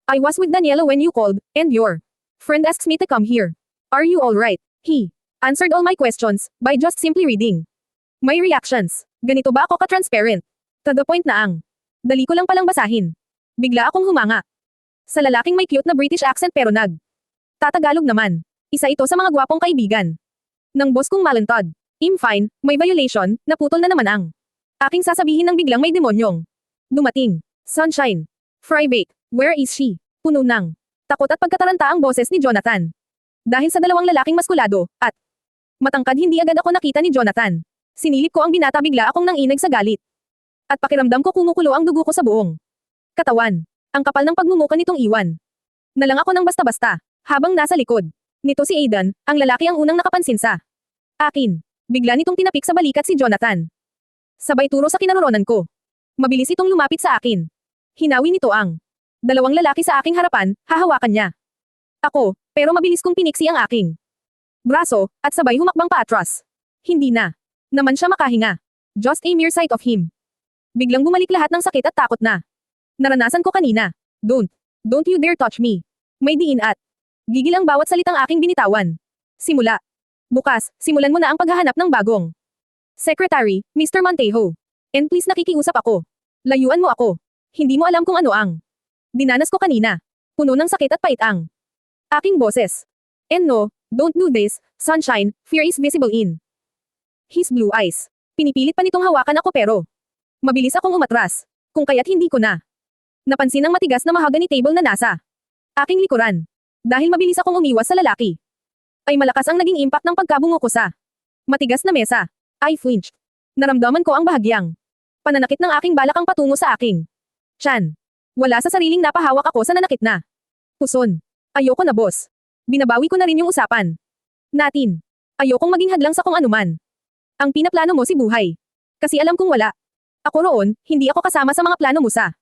I was with Daniela when you called, and your friend asks me to come here. Are you alright? He answered all my questions by just simply reading my reactions. Ganito ba ako ka-transparent? To the point na ang dali ko lang palang basahin. Bigla akong humanga. Sa lalaking may cute na British accent pero Tatagalog naman. Isa ito sa mga gwapong kaibigan ng boss kong malantod. Fine, may violation, naputol na naman ang aking sasabihin nang biglang may demonyong dumating. Sunshine. Frybake. Where is she? Puno ng takot at pagkataranta ang boses ni Jonathan. Dahil sa dalawang lalaking maskulado, at matangkad hindi agad ako nakita ni Jonathan. Sinilip ko ang binata bigla akong nanginag sa galit. At pakiramdam ko kumukulo ang dugo ko sa buong katawan. Ang kapal ng pagmumuka nitong iwan. Nalang ako ng basta-basta, habang nasa likod nito si Aidan, ang lalaki ang unang nakapansin sa akin. Bigla nitong tinapik sa balikat si Jonathan. Sabay turo sa kinaroroonan ko. Mabilis itong lumapit sa akin. Hinawi nito ang dalawang lalaki sa aking harapan, hahawakan niya ako, pero mabilis kong piniksi ang aking braso, at sabay humakbang paatras. Hindi na naman siya makahinga. Just a mere sight of him. Biglang bumalik lahat ng sakit at takot na naranasan ko kanina. Don't you dare touch me. May diin at gigil ang bawat salitang aking binitawan. Simula. Bukas, simulan mo na ang paghahanap ng bagong secretary, Mr. Montejo. And please nakikiusap ako. Layuan mo ako. Hindi mo alam kung ano ang dinanas ko kanina. Puno ng sakit at pait ang aking boses. And no, don't do this, Sunshine, fear is visible in his blue eyes. Pinipilit pa nitong hawakan ako pero mabilis akong umatras. Kung kaya't hindi ko na napansin ang matigas na mahogany table na nasa aking likuran. Dahil mabilis akong umiwas sa lalaki, ay malakas ang naging impact ng pagkabungo ko sa matigas na mesa. I flinched. Naramdaman ko ang bahagyang pananakit ng aking balakang patungo sa aking tiyan. Wala sa sariling napahawak ako sa nanakit na puson. Ayoko na boss. Binabawi ko na rin yung usapan natin. Ayokong maging hadlang sa kung anuman ang pinaplano mo si buhay. Kasi alam kong wala ako roon, hindi ako kasama sa mga plano mo sa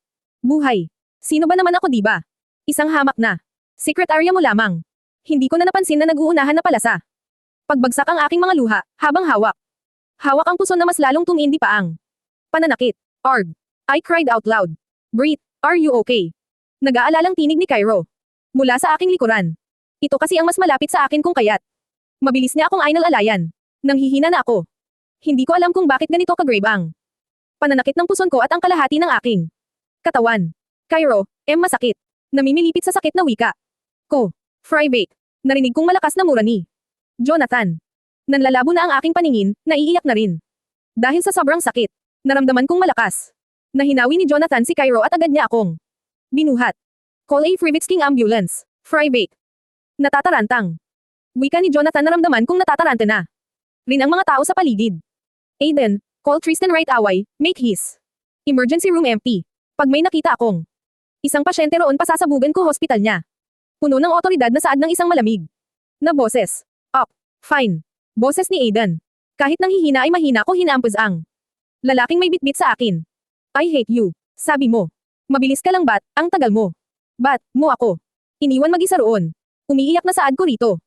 buhay. Sino ba naman ako diba? Isang hamak na secretary mo lamang. Hindi ko na napansin na nag-uunahan na pala sa pagbagsak ang aking mga luha, habang hawak ang puson na mas lalong tumindi pa ang pananakit. Arg! I cried out loud. Breathe, are you okay? Nag-aalalang tinig ni Cairo mula sa aking likuran. Ito kasi ang mas malapit sa akin kung kaya't mabilis niya akong ainal-alayan. Nanghihina na ako. Hindi ko alam kung bakit ganito ka-grave ang pananakit ng puson ko at ang kalahati ng aking katawan. Cairo, masakit. Namimilipit sa sakit na wika ko. Frybake. Narinig kong malakas na mura ni Jonathan. Nanlalabo na ang aking paningin, naiiyak na rin. Dahil sa sobrang sakit, naramdaman kong malakas na hinawi ni Jonathan si Cairo at agad niya akong binuhat. Call a Frivix King ambulance. Frybake. Natatarantang wika ni Jonathan. Naramdaman kong natatarante na rin ang mga tao sa paligid. Aiden, call Tristan right away, make his emergency room empty. Pag may nakita akong isang pasyente roon pasasabugan ko hospital niya. Puno ng otoridad na saad ng isang malamig na boses. Up. Fine. Boses ni Aiden. Kahit nanghihina ay mahina ko hinampos ang lalaking may bitbit sa akin. I hate you. Sabi mo. Mabilis ka lang bat, ang tagal mo. Bat, mo ako. Iniwan mag-isa roon. Umiiyak na saad ko rito.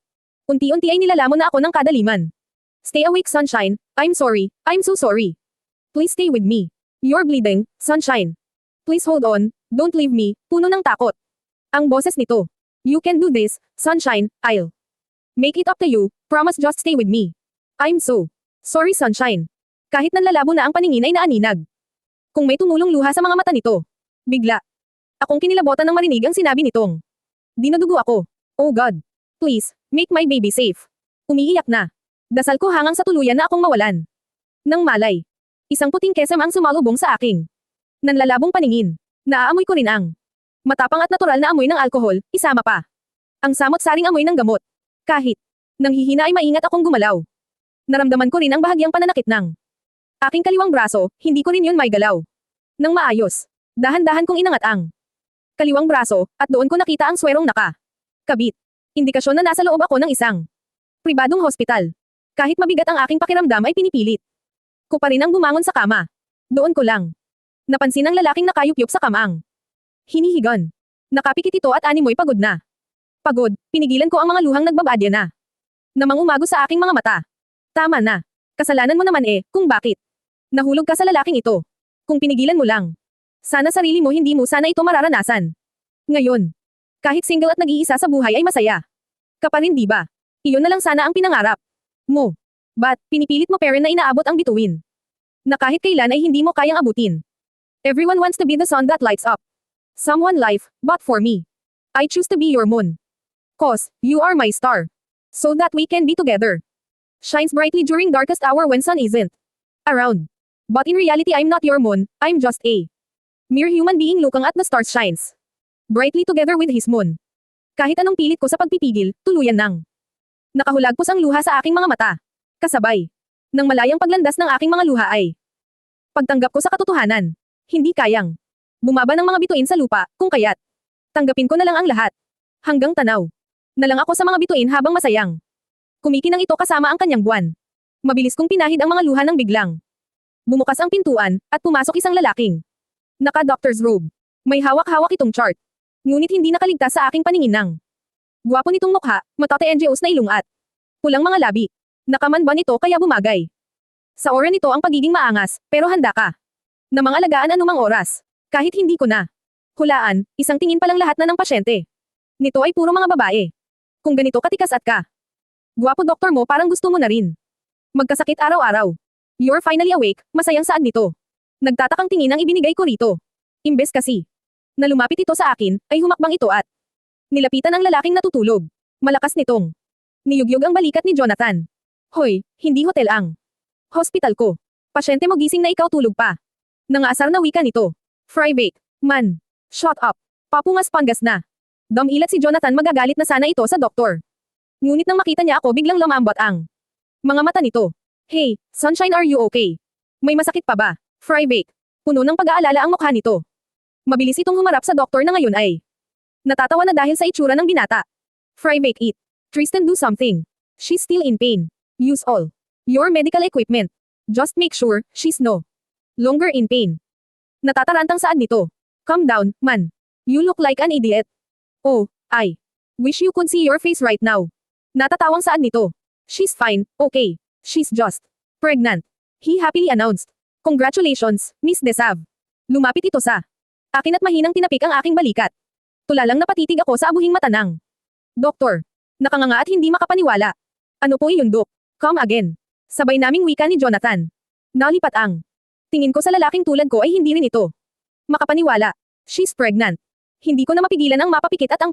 Unti-unti ay nilalamon na ako ng kadaliman. Stay awake, Sunshine. I'm sorry. I'm so sorry. Please stay with me. You're bleeding, Sunshine. Please hold on. Don't leave me. Puno ng takot ang boses nito. You can do this, Sunshine. I'll make it up to you. Promise just stay with me. I'm so sorry, Sunshine. Kahit nanlalabo na ang paningin ay naaninag. Kung may tumulong luha sa mga mata nito. Bigla akong kinilabotan ng marinig ang sinabi nitong dinudugo ako. Oh God. Please, make my baby safe. Umiiyak na. Dasal ko hangang sa tuluyan na akong mawalan ng malay. Isang puting kesam ang sumalubong sa aking nanlalabong paningin. Naaamoy ko rin ang matapang at natural na amoy ng alkohol, isama pa ang samot-saring amoy ng gamot. Kahit nanghihina ay maingat akong gumalaw. Naramdaman ko rin ang bahagyang pananakit ng aking kaliwang braso, hindi ko rin yun may galaw nang maayos. Dahan-dahan kong inangat ang kaliwang braso, at doon ko nakita ang swerong kabit. Indikasyon na nasa loob ako ng isang pribadong hospital. Kahit mabigat ang aking pakiramdam ay pinipilit ko pa rin ang bumangon sa kama. Doon ko lang napansin ang lalaking nakayup-yup sa kamaang hinihigan. Nakapikit ito at animoy pagod na. Pagod, pinigilan ko ang mga luhang nagbabadya na namang umago sa aking mga mata. Tama na. Kasalanan mo naman kung bakit nahulog ka sa lalaking ito. Kung pinigilan mo lang sana sarili mo, hindi mo sana ito mararanasan. Ngayon, Kahit single at nag-iisa sa buhay ay masaya. Ka pa rin, di ba? Iyon na lang sana ang pinangarap mo. But, pinipilit mo pa rin na inaabot ang bituin. Na kahit kailan ay hindi mo kayang abutin. Everyone wants to be the sun that lights up someone life, but for me, I choose to be your moon. 'Cause you are my star. So that we can be together. Shines brightly during darkest hour when sun isn't around. But in reality I'm not your moon, I'm just a mere human being looking at the stars shines brightly together with his moon. Kahit anong pilit ko sa pagpipigil, tuluyan nang nakahulagpos ang luha sa aking mga mata. Kasabay ng malayang paglandas ng aking mga luha ay pagtanggap ko sa katotohanan. Hindi kayang bumaba ng mga bituin sa lupa, kung kaya't tanggapin ko na lang ang lahat. Hanggang tanaw na lang ako sa mga bituin habang masayang kumikinang ito kasama ang kanyang buwan. Mabilis kong pinahid ang mga luha ng biglang bumukas ang pintuan, at pumasok isang lalaking naka-doctor's robe. May hawak-hawak itong chart. Ngunit hindi nakaligtas sa aking paningin ng gwapo nitong mukha, mata NGOs na ilong at pulang mga labi. Nakaman ba nito kaya bumagay? Sa aura nito ang pagiging maangas, pero handa ka na mga alagaan anumang oras. Kahit hindi ko na hulaan, isang tingin pa lang lahat na ng pasyente nito ay puro mga babae. Kung ganito katikas at ka gwapo doktor mo, parang gusto mo na rin magkasakit araw-araw. You're finally awake, masayang saan nito? Nagtatakang tingin ang ibinigay ko rito. Imbes kasi na lumapit ito sa akin, ay humakbang ito at nilapitan ang lalaking natutulog. Malakas nitong niyugyug ang balikat ni Jonathan. Hoy, hindi hotel ang hospital ko. Pasyente mo, gising na ikaw, tulog pa. Nangaasar na wika nito. Frybake, man. Shut up. Papungas panggas na. Dumilat si Jonathan, magagalit na sana ito sa doktor. Ngunit nang makita niya ako, biglang lumambot ang mga mata nito. Hey, Sunshine, are you okay? May masakit pa ba? Frybake. Puno ng pag-aalala ang mukha nito. Mabilis itong humarap sa doktor na ngayon ay natatawa na dahil sa itsura ng binata. Frybake it. Tristan, do something. She's still in pain. Use all your medical equipment. Just make sure she's no longer in pain. Natatarantang saan nito? Calm down, man. You look like an idiot. Oh, I wish you could see your face right now. Natatawang saan nito? She's fine, okay. She's just pregnant. He happily announced. Congratulations, Miss Desav. Lumapit ito sa akin at mahinang tinapik ang aking balikat. Tulalang napatitig ako sa abuhing mata ng doktor. Nakanganga at hindi makapaniwala. Ano po iyon, Dok? Come again. Sabay naming wika ni Jonathan. Nalipat ang tingin ko sa lalaking tulad ko ay hindi rin ito makapaniwala. She's pregnant. Hindi ko na mapigilan ang mapapikit at ang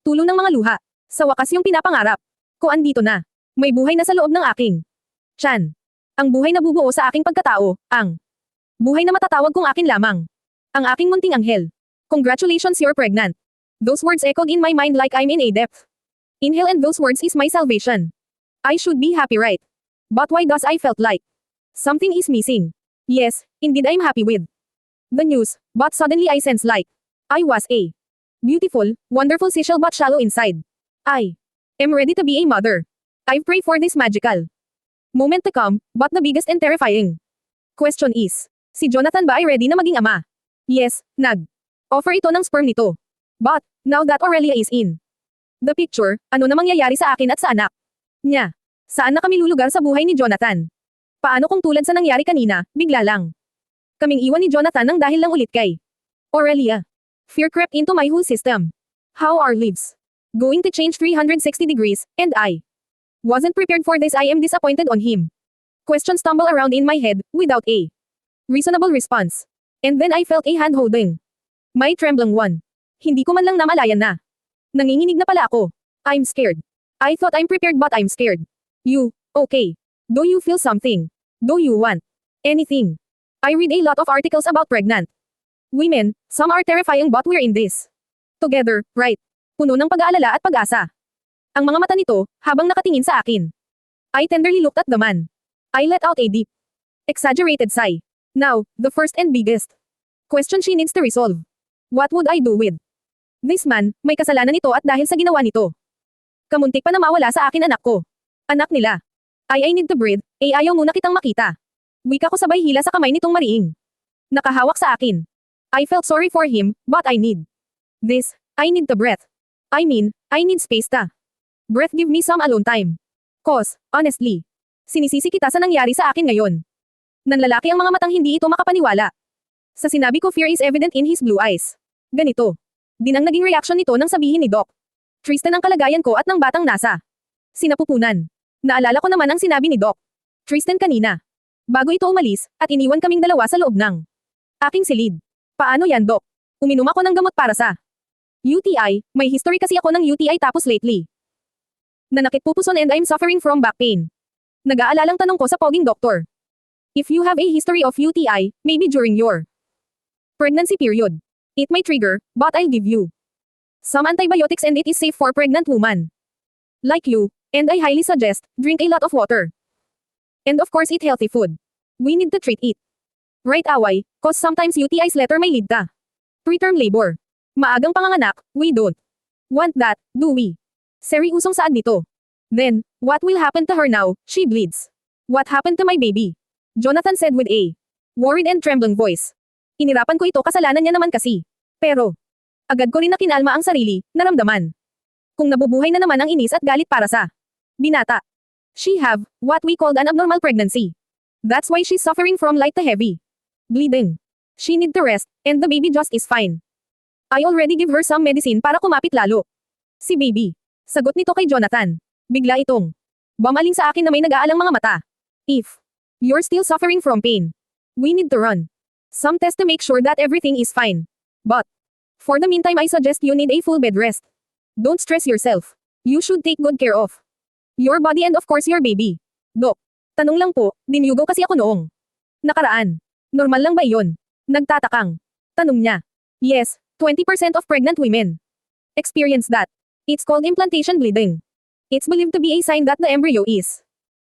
tulong ng mga luha. Sa wakas yung pinapangarap ko andito na. May buhay na sa loob ng aking tiyan. Ang buhay na bubuo sa aking pagkatao, ang buhay na matatawag kong akin lamang. Ang aking munting anghel. Congratulations, you're pregnant. Those words echoed in my mind like I'm in a depth. Inhale, and those words is my salvation. I should be happy, right? But why does I felt like something is missing? Yes, indeed I'm happy with the news, but suddenly I sense like I was a beautiful, wonderful Cecil but shallow inside. I am ready to be a mother. I've prayed for this magical moment to come, but the biggest and terrifying question is, si Jonathan ba ay ready na maging ama? Yes, offer ito ng sperm nito. But, now that Aurelia is in the picture, ano na mangyayari sa akin at sa anak niya? Saan na kami lulugar sa buhay ni Jonathan? Paano kung tulad sa nangyari kanina, bigla lang kaming iwan ni Jonathan nang dahil lang ulit kay Aurelia? Fear crept into my whole system. How are lives going to change 360 degrees, and I wasn't prepared for this. I am disappointed on him. Questions stumble around in my head, without a reasonable response. And then I felt a hand holding my trembling one. Hindi ko man lang namalayan na nanginginig na pala ako. I'm scared. I thought I'm prepared, but I'm scared. You, okay? Do you feel something? Do you want anything? I read a lot of articles about pregnant women. Some are terrifying, but we're in this together, right? Puno ng pag-aalala at pag-asa ang mga mata nito, habang nakatingin sa akin. I tenderly looked at the man. I let out a deep, exaggerated sigh. Now, the first and biggest question she needs to resolve. What would I do with this man? May kasalanan ito, at dahil sa ginawa nito, kamuntik pa na mawala sa akin anak ko. Anak nila. I need to breathe. Ayaw muna kitang makita. Wika ko sabay hila sa kamay nitong mariing nakahawak sa akin. I felt sorry for him, but I need this. I need to breath. I mean, I need space ta. Breath, give me some alone time. Cause, honestly, sinisisi kita sa nangyari sa akin ngayon. Nanlalaki ang mga matang hindi ito makapaniwala. Sa sinabi ko, fear is evident in his blue eyes. Ganito. Din ang naging reaction nito nang sabihin ni Doc. Tristan ang kalagayan ko at ng batang nasa sinapupunan. Naalala ko naman ang sinabi ni Doc Tristan kanina. Bago ito umalis, at iniwan kaming dalawa sa loob ng aking silid. Paano yan, Doc? Uminom ako ng gamot para sa UTI, may history kasi ako ng UTI tapos lately. Nanakit pupuson and I'm suffering from back pain. Nag-aalalang tanong ko sa poging doktor. If you have a history of UTI, maybe during your pregnancy period. It may trigger, but I'll give you some antibiotics and it is safe for pregnant woman. Like you, and I highly suggest, drink a lot of water. And of course eat healthy food. We need to treat it. Right away, cause sometimes UTIs later may lead to preterm labor. Maagang panganganak, we don't want that, do we? Seryusong saad nito. Then, what will happen to her now? She bleeds. What happened to my baby? Jonathan said with a worried and trembling voice. Inirapan ko ito kasalanan niya naman kasi. Pero, agad ko rin na kinalma ang sarili, naramdaman. Kung nabubuhay na naman ang inis at galit para sa binata. She have, what we called an abnormal pregnancy. That's why she's suffering from light to heavy bleeding. She need to rest, and the baby just is fine. I already give her some medicine para kumapit lalo. Si baby. Sagot nito kay Jonathan. Bigla itong bumaling sa akin na may nag-aalang mga mata. If you're still suffering from pain, we need to run some tests to make sure that everything is fine. But, for the meantime I suggest you need a full bed rest. Don't stress yourself. You should take good care of your body and of course your baby. Dok, tanong lang po, dinyugo kasi ako noong nakaraan. Normal lang ba iyon? Nagtatakang tanong niya. Yes, 20% of pregnant women experience that. It's called implantation bleeding. It's believed to be a sign that the embryo is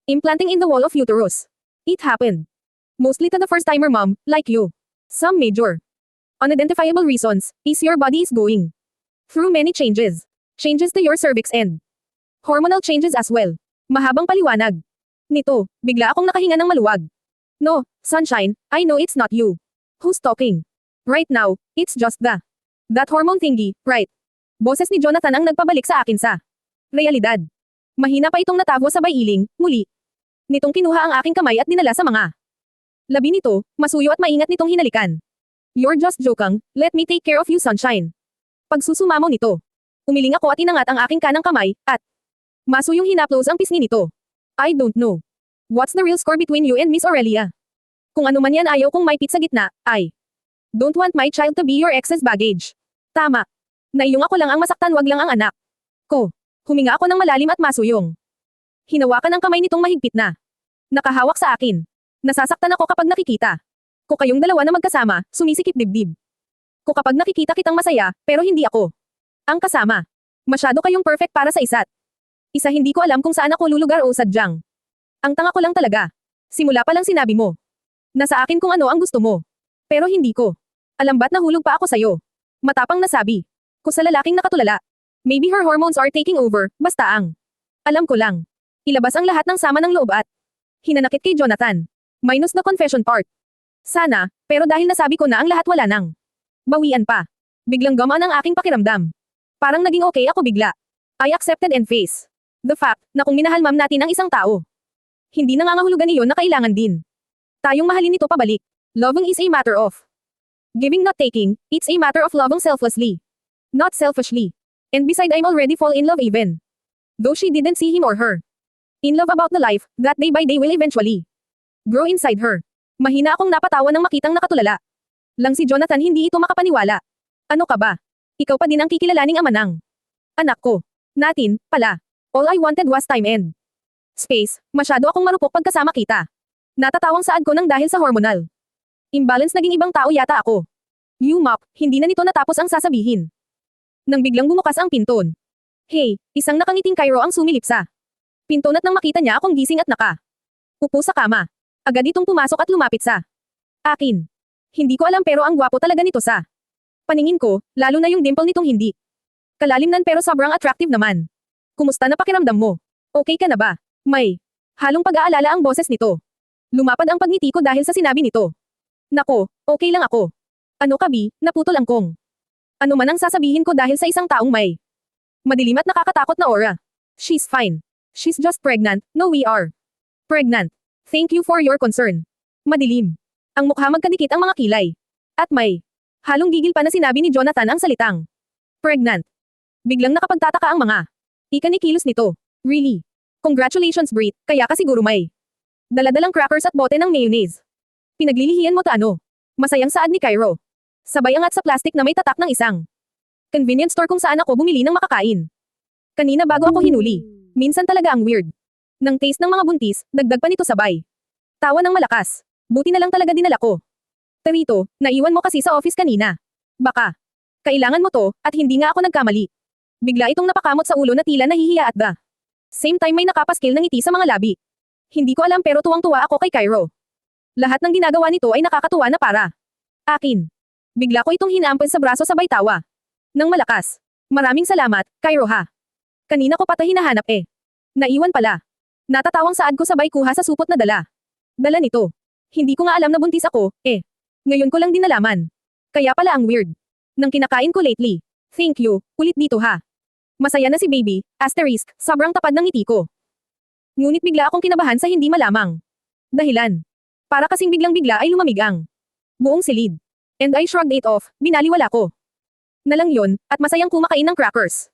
implanting in the wall of uterus. It happened mostly to the first-timer mom, like you. Some major unidentifiable reasons is your body is going through many changes. Changes to your cervix and hormonal changes as well. Mahabang paliwanag nito, bigla akong nakahinga ng maluwag. No, sunshine, I know it's not you who's talking. Right now, it's just that hormone thingy, right? Boses ni Jonathan ang nagpabalik sa akin sa realidad. Mahina pa itong natago sa bailing, muli. Nitong kinuha ang aking kamay at dinala sa mga labi nito, masuyo at maingat nitong hinalikan. You're just joking, let me take care of you sunshine. Pagsusumamo nito. Umiling ako at inangat ang aking kanang kamay, at masuyong hinaplos ang pisngi nito. I don't know. What's the real score between you and Miss Aurelia? Kung ano man yan ayaw kong maipit sa gitna, I don't want my child to be your excess baggage. Tama. Naiyong ako lang ang masaktan wag lang ang anak ko. Huminga ako ng malalim at masuyong. Hinawakan ang kamay nitong mahigpit na nakahawak sa akin. Nasasaktan ako kapag nakikita ko kayong dalawa na magkasama, sumisikip dibdib. Ko kapag nakikita kitang masaya, pero hindi ako ang kasama. Masyado kayong perfect para sa isa't isa hindi ko alam kung saan ako lulugar o sadyang. Ang tanga ko lang talaga. Simula pa lang sinabi mo. Nasa akin kung ano ang gusto mo. Pero hindi ko alam ba't nahulog pa ako sa'yo. Matapang nasabi ko sa lalaking nakatulala. Maybe her hormones are taking over, basta ang alam ko lang. Ilabas ang lahat ng sama ng loob at hinanakit kay Jonathan. Minus the confession part. Sana, pero dahil nasabi ko na ang lahat wala nang bawian pa. Biglang gamaan ang aking pakiramdam. Parang naging okay ako bigla. I accepted and face the fact na kung minahal ma'am natin ang isang tao, hindi nangangahulugan iyon na kailangan din tayong mahalin ito pabalik. Loving is a matter of giving not taking, it's a matter of loving selflessly. Not selfishly. And beside I'm already fall in love even though she didn't see him or her. In love about the life, that day by day will eventually grow inside her. Mahina akong napatawa nang makitang nakatulala lang si Jonathan hindi ito makapaniwala. Ano ka ba? Ikaw pa din ang kikilalaning ama ng anak ko. Natin, pala. All I wanted was time and space. Masyado akong marupok pagkasama kita. Natatawang saad ko nang dahil sa hormonal imbalance naging ibang tao yata ako. You mop, hindi na nito natapos ang sasabihin. Nang biglang bumukas ang pinton. Hey, isang nakangiting Cairo ang sumilip sa pinton at nang makita niya akong gising at upo sa kama. Agad itong pumasok at lumapit sa akin. Hindi ko alam pero ang gwapo talaga nito sa paningin ko, lalo na yung dimple nitong hindi kalalimnan pero sobrang attractive naman. Kumusta na pakiramdam mo? Okay ka na ba? May halong pag-aalala ang boses nito. Lumapad ang pagngiti ko dahil sa sinabi nito. Nako, okay lang ako. Ano ka bi, naputol ang kong. Ano man ang sasabihin ko dahil sa isang taong may madilim at nakakatakot na aura. She's fine. She's just pregnant, no we are pregnant. Thank you for your concern. Madilim. Ang mukha magkadikit ang mga kilay. At may halong gigil pa na sinabi ni Jonathan ang salitang Pregnant. Biglang nakapagtataka ang mga ikanikilos nito. Really? Congratulations Brit, kaya ka siguro may daladalang crackers at bote ng mayonnaise. Pinaglilihian mo ta ano? Masayang saad ni Cairo. Sabay angat sa plastic na may tatak ng isang convenience store kung saan ako bumili ng makakain. Kanina bago ako hinuli. Minsan talaga ang weird. Nang taste ng mga buntis, dagdag pa nito sabay. Tawa ng malakas. Buti na lang talaga dinala ko. Tarito, naiwan mo kasi sa office kanina. Baka. Kailangan mo to, at hindi nga ako nagkamali. Bigla itong napakamot sa ulo na tila nahihiya at the same time may nakapaskil ng ngiti sa mga labi. Hindi ko alam pero tuwang-tuwa ako kay Cairo. Lahat ng ginagawa nito ay nakakatuwa na para akin. Bigla ko itong hinaampas sa braso sabay tawa. Nang malakas. Maraming salamat, Cairo ha. Kanina ko pa hinahanap eh. Naiwan pala. Natatawang saad ko sabay kuha sa supot na dala. Dala nito. Hindi ko nga alam na buntis ako, eh. Ngayon ko lang din nalaman. Kaya pala ang weird. Nang kinakain ko lately. Thank you, ulit dito ha. Masaya na si baby, asterisk, sobrang tapad ng ngiti ko. Ngunit bigla akong kinabahan sa hindi malamang dahilan. Para kasing biglang-bigla ay lumamig ang buong silid. And I shrugged it off, binaliwala ko. Nalang yon, at masayang kumakain ng crackers.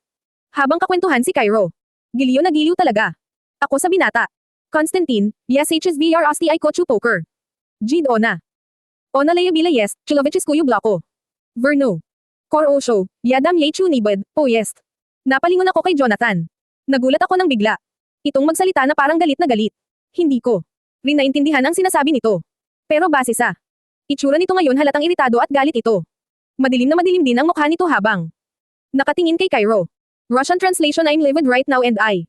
Habang kakwentuhan si Cairo. Giliw na giliw talaga. Ako sa binata. Constantine, yes HSVR Asti I Kochu Poker. Jid Ona. Ona Layabila yes, Chilovichis Kuyu Bloko. Verno. Kor Osho, Yadam Yechu Nibad, oh yes. Napalingon ako kay Jonathan. Nagulat ako ng bigla. Itong magsalita na parang galit na galit. Hindi ko rin naintindihan ang sinasabi nito. Pero base sa itsura nito ngayon halatang iritado at galit ito. Madilim na madilim din ang mukha nito habang nakatingin kay Cairo. Russian translation I'm livid right now and I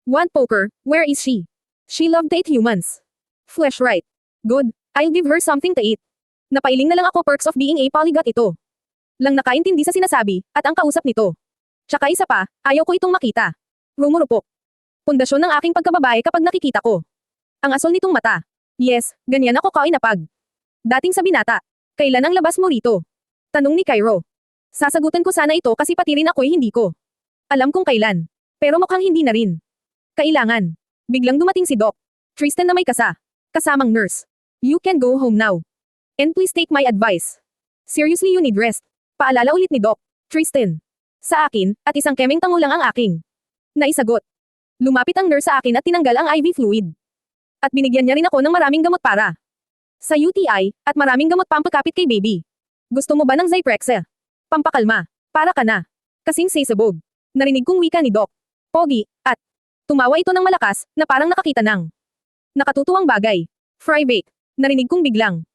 want poker, where is she? She loved to eat humans. Flesh right. Good, I'll give her something to eat. Napailing na lang ako perks of being a polyglot ito. Lang nakaintindi sa sinasabi, at ang kausap nito. Tsaka isa pa, ayaw ko itong makita. Rumurupok. Pundasyon ng aking pagkababae kapag nakikita ko. Ang asol nitong mata. Yes, ganyan ako kainapag. Dating sa binata. Kailan ang labas mo rito? Tanong ni Cairo. Sasagutan ko sana ito kasi pati rin ako'y hindi ko alam kung kailan. Pero mukhang hindi na rin. Kailangan. Biglang dumating si Doc. Tristan na may kasamang nurse. You can go home now. And please take my advice. Seriously you need rest. Paalala ulit ni Doc. Tristan. Sa akin, at isang kemeng tango lang ang aking naisagot. Lumapit ang nurse sa akin at tinanggal ang IV fluid. At binigyan niya rin ako ng maraming gamot para sa UTI, at maraming gamot pampakapit kay baby. Gusto mo ba ng Zyprexa? Pampakalma. Para ka na. Kasing sasabog. Narinig kong wika ni Doc. Pogi, at tumawa ito ng malakas, na parang nakakita ng nakatutuwang bagay. Fry bake. Narinig kong biglang.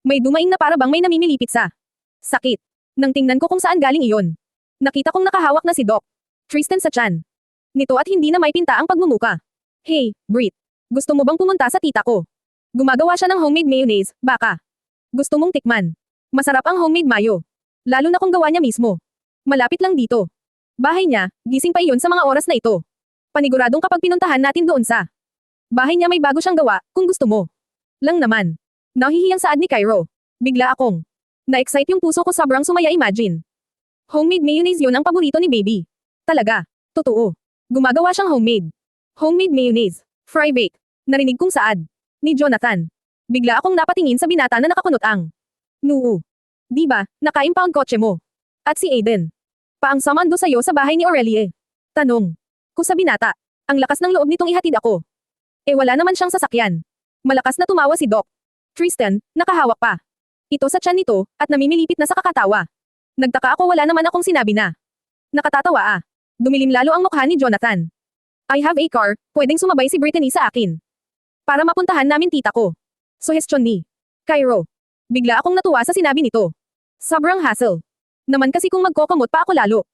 May dumaing na para bang may namimilipit sa sakit. Nang tingnan ko kung saan galing iyon. Nakita kong nakahawak na si Doc. Tristan sa tiyan nito at hindi na may pinta ang pagmumuka. Hey, Brit. Gusto mo bang pumunta sa tita ko? Gumagawa siya ng homemade mayonnaise, baka. Gusto mong tikman. Masarap ang homemade mayo. Lalo na kung gawa niya mismo. Malapit lang dito. Bahay niya, gising pa iyon sa mga oras na ito. Paniguradong kapag pinuntahan natin doon sa bahay niya may bago siyang gawa, kung gusto mo. Lang naman. Nahihiyang saad ni Cairo. Bigla akong na-excite yung puso ko sobrang sumaya imagine. Homemade mayonnaise yun ang paborito ni baby. Talaga. Totoo. Gumagawa siyang homemade. Homemade mayonnaise. Fry bake. Narinig kong saad ni Jonathan. Bigla akong napatingin sa binata na nakakunot ang noo. Di ba, naka-impound kotse mo? At si Aiden. Paang samando sa'yo sa bahay ni Aurelie. Tanong. Ko sa binata. Ang lakas ng loob nitong ihatid ako. Eh wala naman siyang sasakyan. Malakas na tumawa si Doc. Tristan, nakahawak pa. Ito sa tiyan nito, at namimilipit na sa kakatawa. Nagtaka ako wala naman akong sinabi na. Nakatatawa ah. Dumilim lalo ang mukha ni Jonathan. I have a car, pwedeng sumabay si Brittany sa akin. Para mapuntahan namin tita ko. Suhestyon ni Cairo. Bigla akong natuwa sa sinabi nito. Sobrang hassle. Naman kasi kung magkokomot pa ako lalo.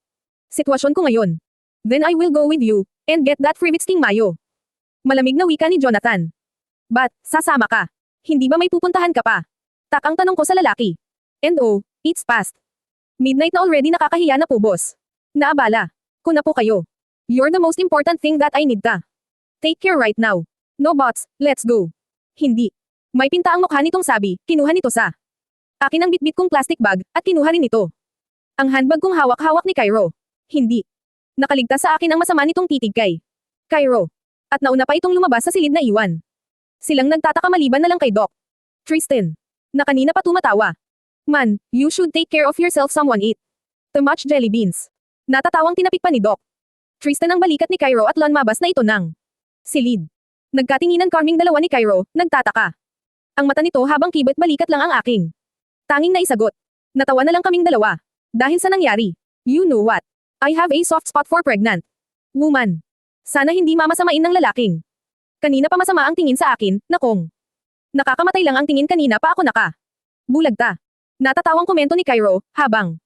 Sitwasyon ko ngayon. Then I will go with you, and get that Frivitzking mayo. Malamig na wika ni Jonathan. But, sasama ka. Hindi ba may pupuntahan ka pa? Tak ang tanong ko sa lalaki. And oh, it's past. Midnight na already nakakahiya na po boss. Naabala. Ko na po kayo. You're the most important thing that I need ta. Take care right now. No bots, let's go. Hindi. May pinta ang mukha nitong sabi, kinuha nito sa akin ang bitbit kong plastic bag, at kinuha rin ito. Ang handbag kong hawak-hawak ni Cairo. Hindi. Nakaligtas sa akin ang masama nitong titig kay Cairo. At nauna pa itong lumabas sa silid na iwan. Silang nagtataka maliban na lang kay Doc. Tristan. Na kanina pa tumatawa. Man, you should take care of yourself someone eat. Too much jelly beans. Natatawang tinapik pa ni Doc. Tristan ang balikat ni Cairo at lonmabas na ito ng silid. Nagkatinginan kaming dalawa ni Cairo, nagtataka. Ang mata nito habang kibot balikat lang ang aking. Tanging naisagot. Natawa na lang kaming dalawa. Dahil sa nangyari. You know what? I have a soft spot for pregnant woman. Sana hindi mamasamain ng lalaking. Kanina pa masama ang tingin sa akin, na kung nakakamatay lang ang tingin kanina pa ako naka. Bulagta. Natatawang komento ni Cairo, habang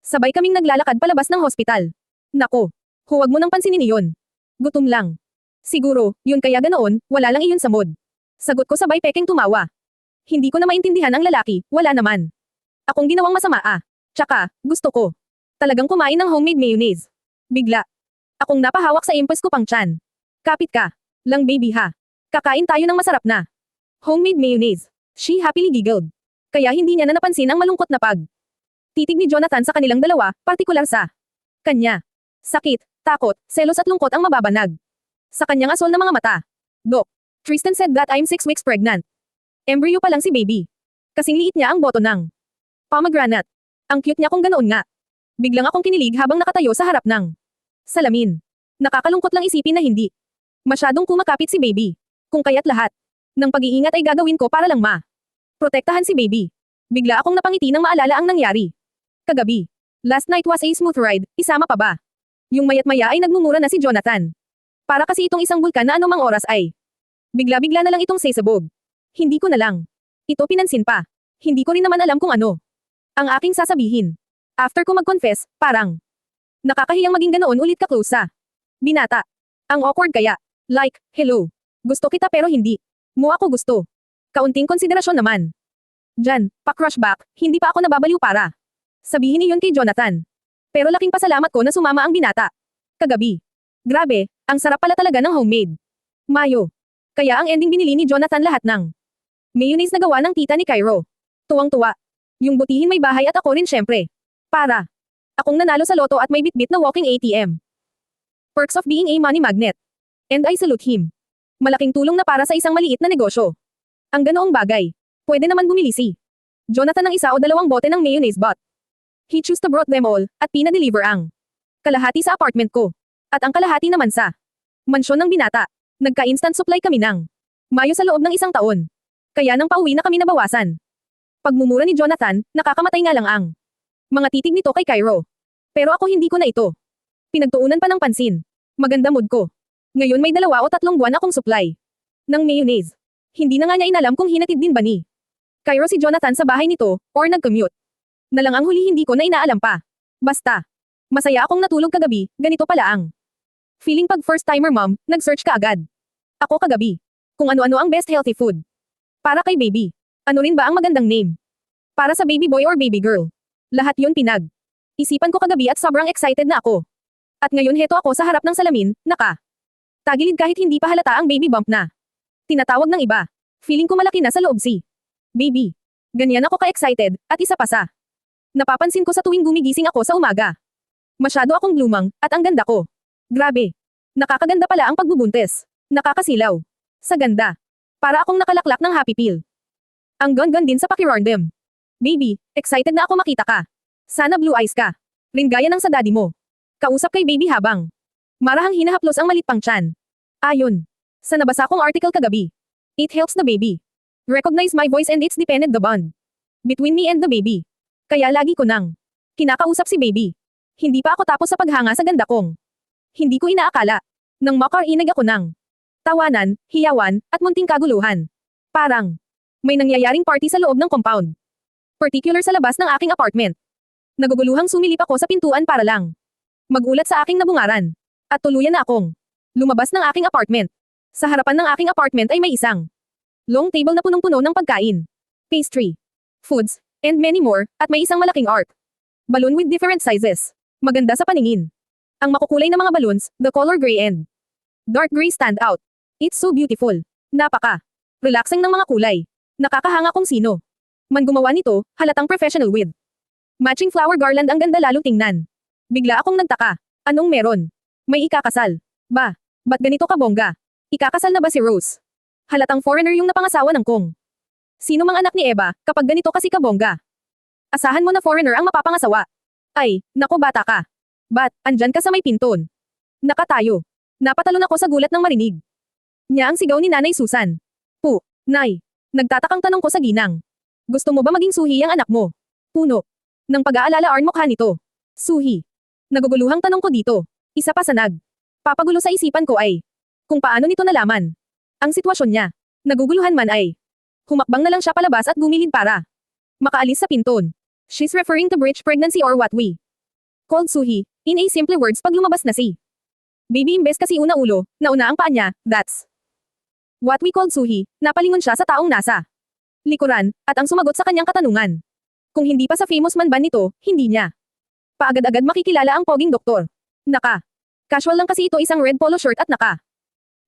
sabay kaming naglalakad palabas ng hospital. Nako. Huwag mo nang pansinin iyon. Gutom lang. Siguro, yun kaya ganoon, wala lang iyon sa mood. Sagot ko sabay peking tumawa. Hindi ko na maintindihan ang lalaki, wala naman. Akong ginawang masama ah. Tsaka, gusto ko. Talagang kumain ng homemade mayonnaise. Bigla. Akong napahawak sa impulse ko pang tiyan. Kapit ka. Lang baby ha. Kakain tayo ng masarap na homemade mayonnaise. She happily giggled. Kaya hindi niya na napansin ang malungkot na titig ni Jonathan sa kanilang dalawa, partikular sa kanya. Sakit, takot, selos at lungkot ang mababanag sa kanyang asol na mga mata. Doc, Tristan said that I'm 6 weeks pregnant. Embryo pa lang si baby. Kasing liit niya ang boto ng pomegranate. Ang cute niya kung ganoon nga. Biglang akong kinilig habang nakatayo sa harap ng salamin. Nakakalungkot lang isipin na hindi masyadong kumakapit si baby. Kung kaya't lahat ng pag-iingat ay gagawin ko para lang protektahan si baby. Bigla akong napangiti nang maalala ang nangyari kagabi. Last night was a smooth ride, isama pa ba? Yung mayat-maya ay nagmumura na si Jonathan. Para kasi itong isang bulkan na anumang oras ay bigla-bigla na lang itong sasabog. Hindi ko na lang ito pinansin pa. Hindi ko rin naman alam kung ano ang aking sasabihin. After ko mag-confess, parang nakakahiyang maging ganoon ulit ka-close sa binata. Ang awkward kaya. Like, hello. Gusto kita pero hindi mo ako gusto. Kaunting konsiderasyon naman. Diyan, pa-crush back, hindi pa ako nababaliw para sabihin niyon kay Jonathan. Pero laking pasalamat ko na sumama ang binata kagabi. Grabe, ang sarap pala talaga ng homemade mayo. Kaya ang ending binili ni Jonathan lahat ng mayonnaise na gawa ng tita ni Cairo. Tuwang-tuwa. Yung butihin may bahay at ako rin syempre. Para akong nanalo sa loto at may bitbit na walking ATM. Perks of being a money magnet. And I salute him. Malaking tulong na para sa isang maliit na negosyo. Ang ganoong bagay. Pwede naman bumili si Jonathan ng 1 o 2 bote ng mayonnaise but he chose to brought them all, at pina-deliver ang kalahati sa apartment ko. At ang kalahati naman sa mansyon ng binata. Nagka-instant supply kami ng mayo sa loob ng 1 taon. Kaya nang pauwi na kami nabawasan. Pagmumura ni Jonathan, nakakamatay nga lang ang mga titig nito kay Cairo. Pero ako hindi ko na ito pinagtuunan pa ng pansin. Maganda mood ko. Ngayon may 2 o 3 buwan akong supply ng mayonnaise. Hindi na nga niya inalam kung hinatid din ba ni Cairo si Jonathan sa bahay nito, or nag-commute na lang ang huli hindi ko na inaalam pa. Basta, masaya akong natulog kagabi, ganito pala ang feeling pag first-timer mom, nag-search ka agad. Ako kagabi. Kung ano-ano ang best healthy food para kay baby. Ano rin ba ang magandang name para sa baby boy or baby girl? Lahat yun isipan ko kagabi at sobrang excited na ako. At ngayon heto ako sa harap ng salamin, tagilid kahit hindi pa halata ang baby bump na tinatawag ng iba. Feeling ko malaki na sa loob si baby. Ganyan ako ka-excited, at isa pa sa napapansin ko sa tuwing gumigising ako sa umaga. Masyado akong glumang, at ang ganda ko. Grabe. Nakakaganda pala ang pagbubuntis. Nakakasilaw. Sa ganda. Para akong nakalaklak ng happy pill. Ang gon-gon din sa pakirandom. Baby, excited na ako makita ka. Sana blue eyes ka. Rin gaya ng sa daddy mo. Kausap kay baby habang marahang hinahaplos ang malit pang tiyan. Ayon sa nabasa kong article kagabi. It helps the baby recognize my voice and it's dependent the bond between me and the baby. Kaya lagi ko nang kinakausap si baby. Hindi pa ako tapos sa paghanga sa ganda kong. Hindi ko inaakala. Nang makarinig ako ng tawanan, hiyawan, at munting kaguluhan. Parang may nangyayaring party sa loob ng compound. Particular sa labas ng aking apartment. Naguguluhang sumilip ako sa pintuan para lang magulat sa aking nabungaran. At tuluyan na akong lumabas ng aking apartment. Sa harapan ng aking apartment ay may isang long table na punong-puno ng pagkain, pastry, foods, and many more, at may isang malaking art balloon with different sizes. Maganda sa paningin. Ang makukulay na mga balloons, the color gray and dark gray stand out. It's so beautiful. Napaka relaxing ng mga kulay. Nakakahanga kung sino man gumawa nito, halatang professional with matching flower garland. Ang ganda lalo tingnan. Bigla akong nagtaka. Anong meron? May ikakasal ba? Ba't ganito ka bongga? Ikakasal na ba si Rose? Halatang foreigner yung napangasawa ng kong sino mang anak ni Eva, kapag ganito kasi kabongga. Asahan mo na foreigner ang mapapangasawa. Ay, naku bata ka. But, andyan ka sa may pinton. Nakatayo. Napatalon ako sa gulat ng marinig niya ang sigaw ni Nanay Susan. Nay. Nagtatakang tanong ko sa ginang. Gusto mo ba maging suhi ang anak mo? Puno. Nang pag-aalala mukha nito. Suhi. Naguguluhang tanong ko dito. Isa pa sa papagulo sa isipan ko ay, kung paano nito nalaman ang sitwasyon niya. Naguguluhan man ay, humakbang na lang siya palabas at gumilid para makaalis sa pinton. She's referring to breech pregnancy or what we called suhi, in a simple words pag lumabas na si baby imbes kasi una ulo, nauna ang paa niya, that's what we called suhi. Napalingon siya sa taong nasa likuran, at ang sumagot sa kanyang katanungan. Kung hindi pa sa famous man ba nito, hindi niya paagad-agad makikilala ang poging doktor. Casual lang kasi ito, isang red polo shirt at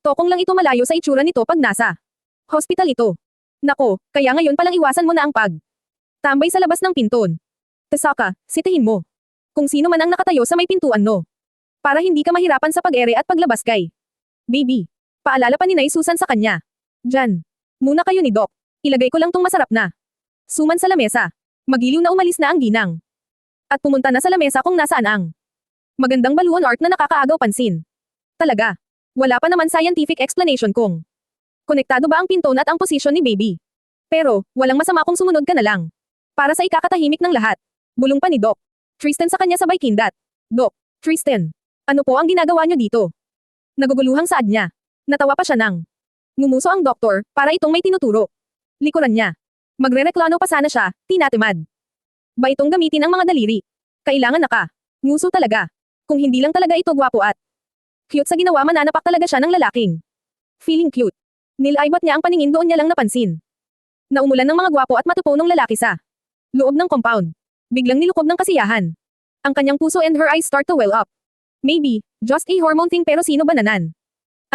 tokong lang ito, malayo sa itsura nito pag nasa hospital ito. Nako, kaya ngayon palang iwasan mo na ang tambay sa labas ng pinton. Tasaka, sitihin mo kung sino man ang nakatayo sa may pintuan no. Para hindi ka mahirapan sa pag-ere at paglabas kay baby. Paalala pa ni Nay Susan sa kanya. Diyan. Muna kayo ni Doc. Ilagay ko lang tong masarap na suman sa lamesa. Magiliw na umalis na ang ginang. At pumunta na sa lamesa kung nasaan ang magandang baluon art na nakakaagaw pansin. Talaga. Wala pa naman scientific explanation kung konektado ba ang pinton at ang posisyon ni baby. Pero, walang masama kung sumunod ka na lang. Para sa ikakatahimik ng lahat. Bulong pa ni Doc Tristan sa kanya sabay kindat. Doc Tristan, ano po ang ginagawa niyo dito? Naguguluhang saad niya. Natawa pa siya nang ngumuso ang doktor, para itong may tinuturo. Likuran niya. Magrereklamo pa sana siya, tinatimad ba itong gamitin ang mga daliri? Kailangan nguso talaga. Kung hindi lang talaga ito gwapo at cute sa ginawa, mananapak talaga siya ng lalaking feeling cute. Nilaybot niya ang paningin, doon niya lang napansin na umulan ng mga gwapo at matupunong lalaki sa loob ng compound. Biglang nilukob ng kasiyahan ang kanyang puso and her eyes start to well up. Maybe, just a hormone thing, pero sino ba nanan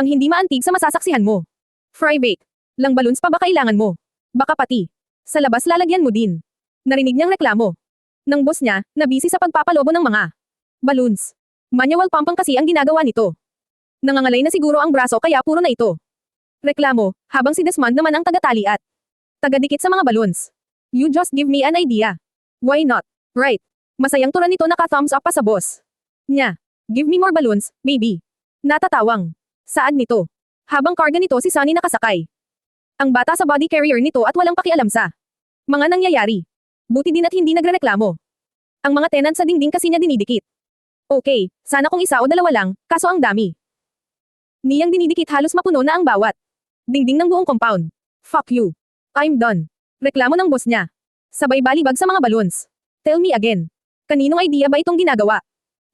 ang hindi maantig sa masasaksihan mo? Fry bake. Lang balloons pa ba kailangan mo? Baka pati sa labas lalagyan mo din. Narinig niyang reklamo ng boss niya, na busy sa pagpapalobo ng mga balloons. Manual pumping kasi ang ginagawa nito. Nangangalay na siguro ang braso kaya puro na ito reklamo, habang si Desmond naman ang tagatali at tagadikit sa mga balloons. You just give me an idea. Why not? Right. Masayang tura nito, naka-thumbs up pa sa boss niya. Give me more balloons, baby. Natatawang saad nito. Habang karga nito si Sunny nakasakay. Ang bata sa body carrier nito at walang pakialam sa mga nangyayari. Buti din at hindi nagrereklamo ang mga tenant sa dingding kasi niya dinidikit. Okay, sana kung isa o dalawa lang, kaso ang dami niyang dinidikit, halos mapuno na ang bawat dingding ng buong compound. Fuck you. I'm done. Reklamo ng boss niya. Sabay balibag sa mga balloons. Tell me again. Kaninong idea ba itong ginagawa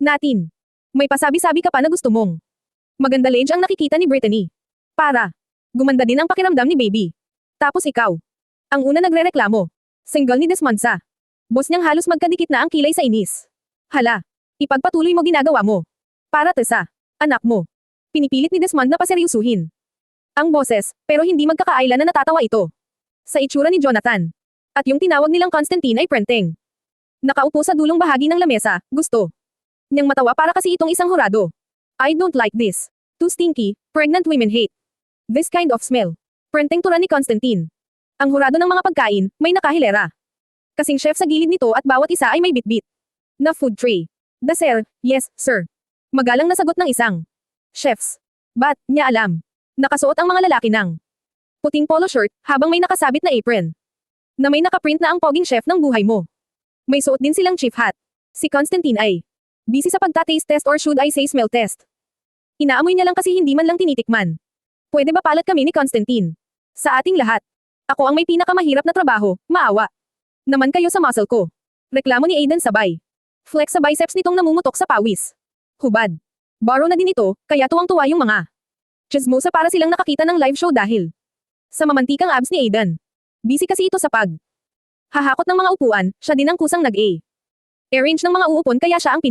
natin? May pasabi-sabi ka pa na gusto mong maganda ledge ang nakikita ni Brittany. Para gumanda din ang pakiramdam ni baby. Tapos ikaw ang una nagrereklamo. Single ni Desmond sa boss niyang, halos magkadikit na ang kilay sa inis. Hala, ipagpatuloy mo ginagawa mo. Para sa anak mo. Pinipilit ni Desmond na paseryusuhin ang boses, pero hindi magkakaayla na natatawa ito sa itsura ni Jonathan. At yung tinawag nilang Constantine ay Prenteng. Nakaupo sa dulong bahagi ng lamesa, gusto niyang matawa para kasi itong isang hurado. I don't like this. Too stinky, pregnant women hate this kind of smell. Prenteng tura ni Constantine. Ang hurado ng mga pagkain, may nakahilera kasing chef sa gilid nito at bawat isa ay may bitbit na food tray. The sir, yes, sir. Magalang na sagot ng isang chefs. But, niya alam. Nakasuot ang mga lalaki ng puting polo shirt, habang may nakasabit na apron na may nakaprint na ang poging chef ng buhay mo. May suot din silang chief hat. Si Constantine ay busy sa pagta-taste test, or should I say smell test. Inaamoy niya lang kasi hindi man lang tinitikman. Pwede ba palat kami ni Constantine? Sa ating lahat. Ako ang may pinakamahirap na trabaho, maawa naman kayo sa muscle ko. Reklamo ni Aiden sabay flex sa biceps nitong namumutok sa pawis. Hubad. Borrow na din ito, kaya tuwang-tuwa yung mga chismosa para silang nakakita ng live show dahil sa mamantikang abs ni Aiden. Busy kasi ito sa hahakot ng mga upuan, siya din ang kusang arrange ng mga uupon, kaya siya ang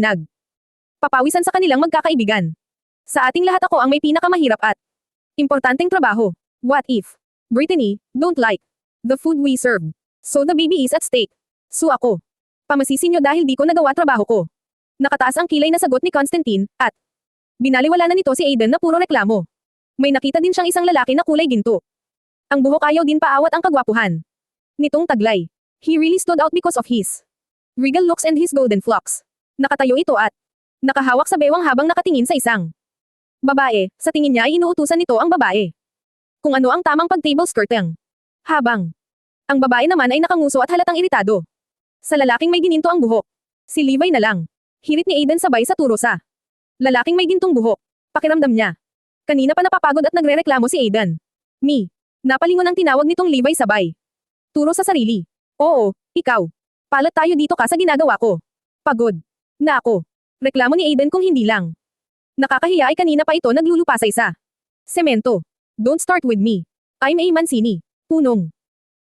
papawisan sa kanilang magkakaibigan. Sa ating lahat ako ang may pinakamahirap at importanteng trabaho. What if Brittany don't like the food we serve? So the baby is at stake. So ako. Pamasisi nyo dahil di ko nagawa trabaho ko. Nakataas ang kilay na sagot ni Constantine, at binaliwala na nito si Aiden na puro reklamo. May nakita din siyang isang lalaki na kulay ginto. Ang buhok ayaw din paawat ang kagwapuhan nitong taglay. He really stood out because of his regal looks and his golden flocks. Nakatayo ito at Nakahawak sa bewang habang nakatingin sa isang babae, sa tingin niya ay inuutusan nito ang babae. Kung ano ang tamang pag-table skirting. Habang ang babae naman ay nakanguso at halatang iritado. Sa lalaking may gininto ang buhok. Si Levi na lang. Hirit ni Aiden sabay sa turo sa lalaking may gintong buhok. Pakiramdam niya. Kanina pa napapagod at nagrereklamo si Aiden. Napalingon ang tinawag nitong Levi sabay. Turo sa sarili. Oo, ikaw. Palat tayo dito ka sa ginagawa ko. Pagod. Na ako. Reklamo ni Aiden kung hindi lang. Nakakahiya ay kanina pa ito naglulupasay sa semento. Don't start with me. I'm a Mancini. Puno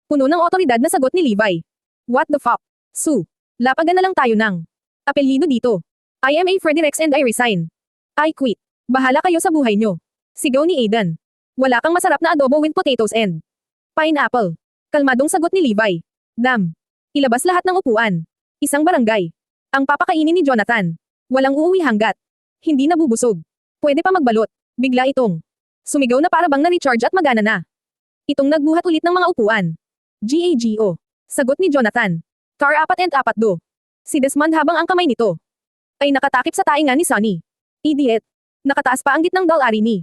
ng otoridad na sagot ni Levi. What the fuck? Sue. Lapagan na lang tayo ng apelyido dito. I am a Fredericks and I resign. I quit. Bahala kayo sa buhay nyo. Sigaw ni Aiden. Wala kang masarap na adobo with potatoes and pineapple. Kalmadong sagot ni Levi. Damn. Ilabas lahat ng upuan. Isang barangay. Ang papakainin ni Jonathan. Walang uuwi hanggat hindi nabubusog. Pwede pa magbalot. Bigla itong sumigaw na para bang na-recharge at magana na. Itong nagbuhat ulit ng mga upuan. GAGO. Sagot ni Jonathan. Car 4 and 4 do. Si Desmond habang ang kamay nito ay nakatakip sa taingan ni Sonny. Idiot. Nakataas pa ang gitnang dalari ni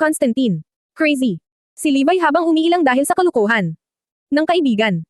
Constantine. Crazy. Si Levi habang umiilang dahil sa kalukuhan ng kaibigan.